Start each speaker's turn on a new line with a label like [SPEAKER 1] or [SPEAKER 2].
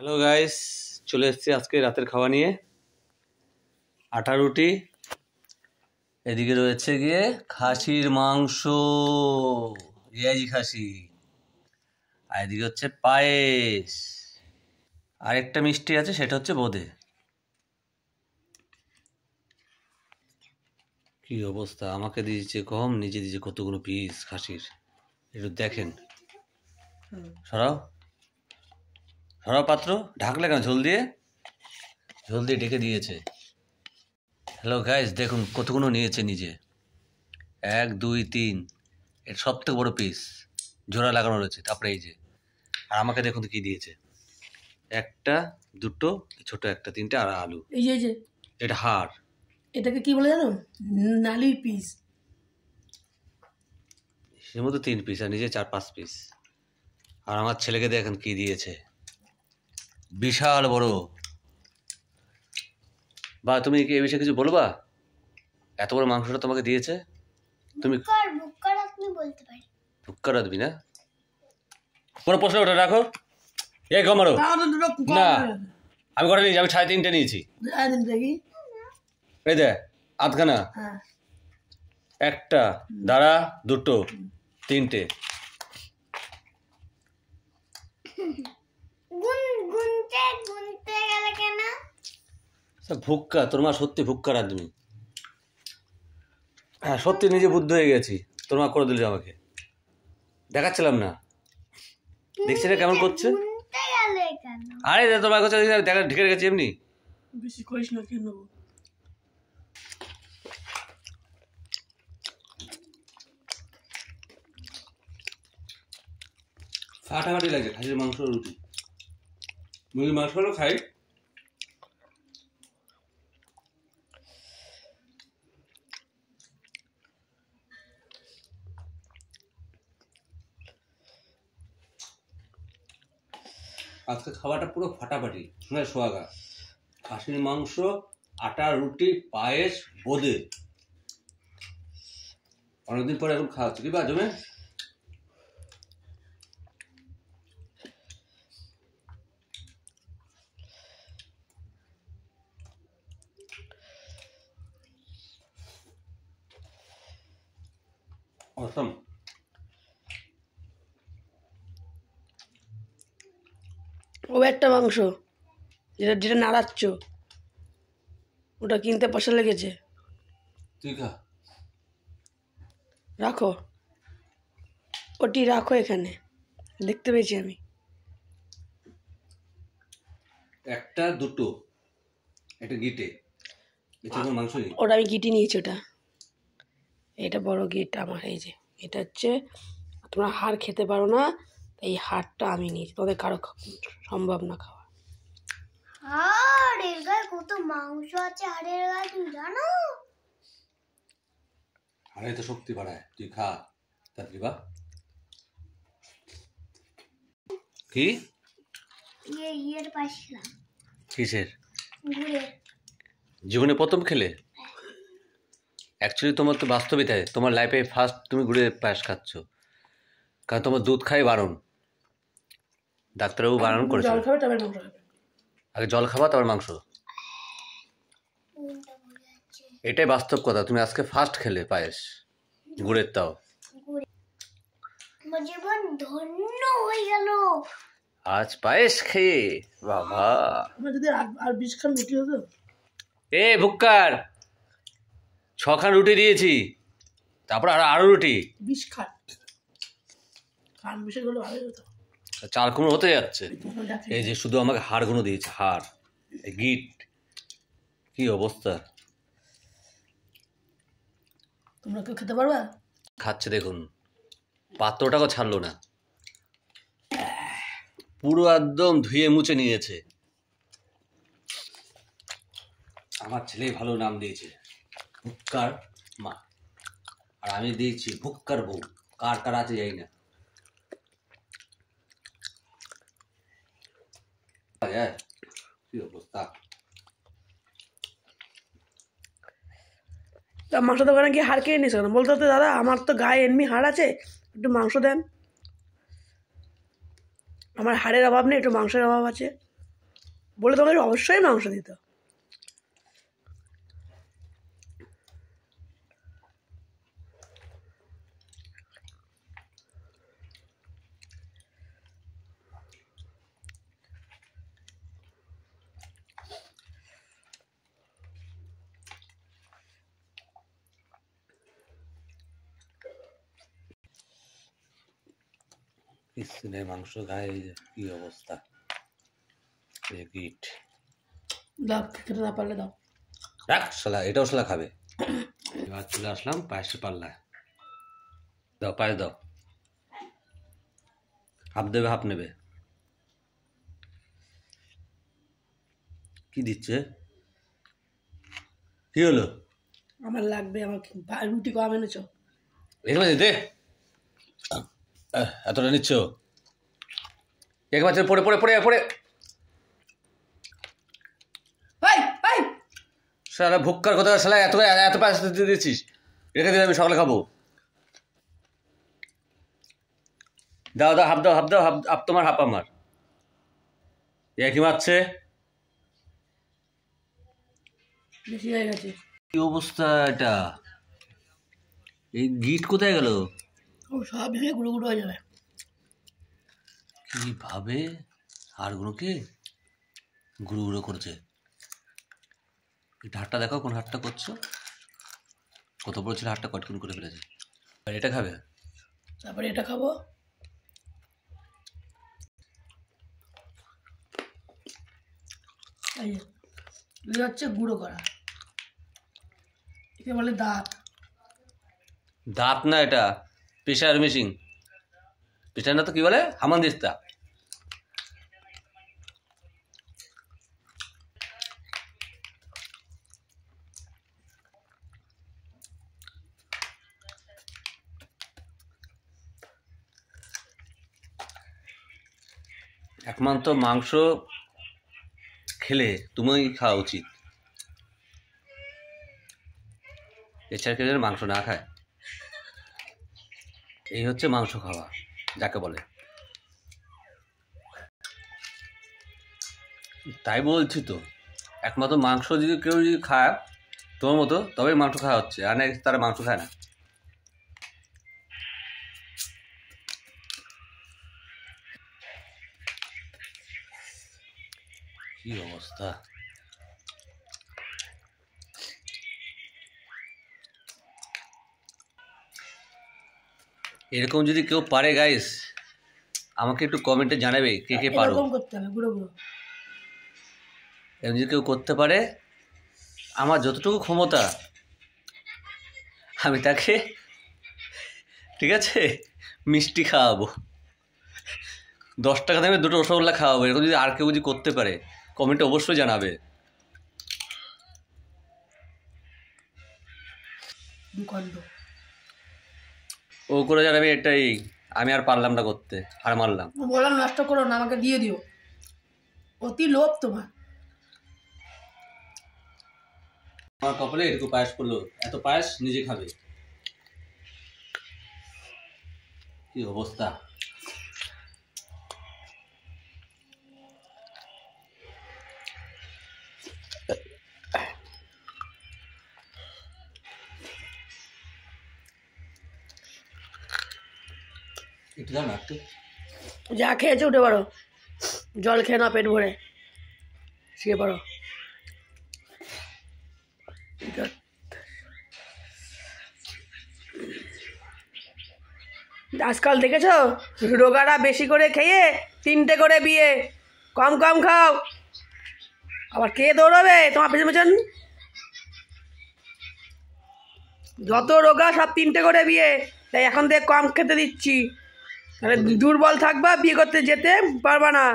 [SPEAKER 1] Hello guys, চলে এসেছি আজকে রাতের খাওয়া নিয়ে। আটা রুটি, এদিকে রয়েছে গিয়ে খাসির মাংস, রিয়াজি খাসি, আর এদিকে হচ্ছে পায়েস, আর একটা মিষ্টি আছে, সেটা হচ্ছে বোঁদে। কি অবস্থা, আমাকে দিয়েছে কম, নিজে দিয়েছে কতগুলো পিস খাসির। একটু দেখেন, সরাও সরাও পাত্র, ঢাকলে কেন? ঝোল দিয়ে ঢেকে দিয়েছে। হ্যালো গাইস, দেখুন কতগুলো নিয়েছে নিজে, 1 2 3, এর সব থেকে বড় পিস জোড়া লাগানো রয়েছে। তারপরে এই যে, আর আমাকে দেখুন কি দিয়েছে, একটা দুটো ছোট, একটা তিনটে, আর আলু।
[SPEAKER 2] এই যে
[SPEAKER 1] এটা হাড়,
[SPEAKER 2] এটাকে কি বলে জানো? নালির পিস।
[SPEAKER 1] এর মধ্যে 3 পিস, আর নিজে 4-5 পিস। আর আমার ছেলেকে দেখেন কি দিয়েছে, বিশাল বড়। বা তুমি কি এই বিষয়ে কিছু বলবা? এত বড় মাংসটা তোমাকে দিয়েছে, তুমি
[SPEAKER 3] বুক্কার আপনি বলতে পারেন।
[SPEAKER 1] ভুক্কার আদমি না? কোনো প্রশ্ন ওটা রাখো, এই কমারো না, আমি কটা নিয়েছি? আমি 3.5 নিয়েছি। এই দে আধখানা, একটা দাঁড়া, দুটো, তিনটে।
[SPEAKER 3] গুনতে গেলে কেন?
[SPEAKER 1] ভুক্কা, তোর মা সত্যি ভুক্কার আদমি। হ্যাঁ সত্যি, নিজে বুদ্ধ হয়ে গেছি। তোর মা করে দিল আমাকে, দেখাচ্ছিলাম না, দেখছি না কেমন করছে। আরে তোমার কাছে দেখা ঢেকে রেখেছি এমনি।
[SPEAKER 2] বেশি করিস না, কেন নেবো?
[SPEAKER 1] ফাটাফাটি লাগছে খাসির মাংস রুটি। মুরগির মাংস হলো খাই, আজকে খাওয়াটা পুরো ফাটাফাটি, শুনে সোয়াগা। খাসির মাংস, আটা রুটি, পায়েস, বোঁদে। অনেকদিন পরে এখন খাওয়া হচ্ছে, কি বা জমে। অসম।
[SPEAKER 2] ও একটা মাংস যেটা যেটা নাড়াচ্ছ, ওটা কিনতে পয়সা লেগেছে।
[SPEAKER 1] তুই খা,
[SPEAKER 2] রাখো, ওটি রাখো এখানে, দেখতে পেয়েছি আমি।
[SPEAKER 1] একটা দুটো, একটা গিটে, এটা কোনো মাংস নেই।
[SPEAKER 2] ওটা আমি গিটি নিয়েছি, ওটা এটা বড় গিট আমার। এই যে এটা হচ্ছে, তোমরা হাড় খেতে পারো না, এই হাড়টা আমি নিয়েছি, তোমাদের কারো সম্ভব না খাওয়া।
[SPEAKER 3] হাড়ের গায়ে কত মাংস আছে, হাড়ের গায়ে তুমি জানো?
[SPEAKER 1] হাড়ে তো শক্তি বাড়ায়, তুই খা তাড়াতাড়ি। বা কি
[SPEAKER 3] ইয়ের পাইছিলাম।
[SPEAKER 1] কিসের?
[SPEAKER 3] ঘুরে
[SPEAKER 1] জীবনে প্রথম খেলে? অ্যাকচুয়ালি তোমার তো বাস্তবে তাই, তোমার লাইফে ফার্স্ট তুমি গুড়ের পায়েস খাচ্ছ, কারণ তোমার দুধ খাই বারণ, ডাক্তারবাবু বারণ করেছে।
[SPEAKER 2] জল খাবে তবে মাংস খাবে।
[SPEAKER 1] আগে জল খাবা তারপর মাংস, এটাই বাস্তব কথা। তুমি আজকে ফার্স্ট খেলে পায়েস গুড়ের, তাও
[SPEAKER 3] আমার জীবন ধন্য হয়ে গেল
[SPEAKER 1] আজ পায়েস খেয়ে। বাবা,
[SPEAKER 2] আমার যদি আর 20 খান রুটি হতো।
[SPEAKER 1] এ ভুক্কার, 6 খান রুটি দিয়েছি, তারপর আরো রুটি।
[SPEAKER 2] 20 খান, খান বেশি হলে ভালো হতো।
[SPEAKER 1] 4 কুমড়ো হতে যাচ্ছে। এই যে শুধু আমাকে হাড়গুলো দিয়েছে, হাড়, গিট, কি অবস্থা।
[SPEAKER 2] তোমরা কেউ খেতে পারবা?
[SPEAKER 1] খাচ্ছে দেখুন, পাত্রটাকে ছাড়লো না, পুরো একদম ধুয়ে মুছে নিয়েছে। আমার ছেলে ভালো নাম দিয়েছে, ভুক্কার মা, আর আমি দিয়েছি ভুক্কার বউ। কার কার আছে যাই না। কি অবস্থা।
[SPEAKER 2] মাংস দোকানে গিয়ে হাড় কিনে নিয়েছে কেন? বলতে হতো দাদা আমার তো গায়ে এমনি হাড় আছে, একটু মাংস দেন। আমার হাড়ের অভাব নেই, একটু মাংসের অভাব আছে। বলে তোমাদের অবশ্যই মাংস দিত।
[SPEAKER 1] কিছু নেই, মাংস খায়, এই যে কি অবস্থা, এই গিট।
[SPEAKER 2] দাও, খেতে না পারলে দাও।
[SPEAKER 1] রাখ শালা, এটাও শালা খাবে। এবার চলে আসলাম পায়েসের পাল্লায়। দাও পায়েস দাও, হাফ দেবে হাফ নেবে। কি দিচ্ছে, কি হলো?
[SPEAKER 2] আমার লাগবে, আমার রুটি কম এনেছো।
[SPEAKER 1] এখানে দে, এতটা নিচ্ছ? একবার পড়ে পড়ে পড়ে পড়ে শালা ভুক্কার কথা, শালা এত এত পায়েস দিয়ে দিচ্ছিস, রেখে দিলে আমি সকালে খাবো। দাও দাও, হাফ দাও, হাফ দাও, হাফ তোমার হাফ আমার। একই মারছে,
[SPEAKER 2] বেশি হয়ে গেছে।
[SPEAKER 1] কি অবস্থা এটা, এই গিট কোথায় গেল?
[SPEAKER 2] ও সব ভেঙে গুঁড়ো গুঁড়ো হয়ে যাবে।
[SPEAKER 1] কিভাবে হাড়গুলোকে গুঁড়ো গুঁড়ো করছে। হাড়টা দেখো, কোন হাড়টা করছো, কত বড় ছিল, হাড়টা কটকুন করে ফেলেছে। আর এটা খাবে,
[SPEAKER 2] তারপরে এটা খাবো। এই যে হচ্ছে গুঁড়ো করা, একে বলে দাঁত।
[SPEAKER 1] দাঁত না, এটা প্রেশার মেশিন। প্রেশার না তো কি বলে, হামানদিস্তা। একমাত্র মাংস খেলে তুমি খাওয়া উচিত, এছাড়া কেউ যেন মাংস না খায়। এই হচ্ছে মাংস খাওয়া যাকে বলে। তাই বলছি তো, একমাত্র মাংস যদি কেউ যদি খায় তোমার মতো, তবেই মাংস খাওয়া হচ্ছে, আর না তারা মাংস খায় না। কি অবস্থা, এরকম যদি কেউ পারে গাইস, আমাকে একটু কমেন্টে জানাবে কে কে পারো।
[SPEAKER 2] এরকম করতে হবে, গুঁড়ো গুঁড়ো।
[SPEAKER 1] এরকম যদি কেউ করতে পারে, আমার যতটুকু ক্ষমতা আমি তাকে, ঠিক আছে, মিষ্টি খাওয়াবো, 10 টাকা দামে 2টো রসগোল্লা খাওয়াবো। এরকম যদি আর কেউ যদি করতে পারে, কমেন্টে অবশ্যই জানাবে। ও করে জানাবে এটাই, আমি আর পারলাম না করতে, আর মারলাম।
[SPEAKER 2] বললাম নষ্ট করো না, আমাকে দিয়ে দিও, অতি লোভ তোমার।
[SPEAKER 1] আমার কপালে এটুকু পায়েস করলো, এত পায়েস নিজে খাবে, কি অবস্থা। একটু দাও না, একটু
[SPEAKER 2] যা খেয়েছো উঠে পড়ো, জল খেয়ে না পেট ভরে, শুয়ে পড়ো। আজকাল দেখেছো রোগারা বেশি করে খেয়ে 3টে করে বিয়ে, কম কম খাও। আবার কে দৌড়াবে তোমার পেছন পেছন? যত রোগা সব 3টে করে বিয়ে, তাই এখন থেকে কম খেতে দিচ্ছি, তাহলে দুর্বল থাকবা, বিয়ে করতে যেতে পারবা না।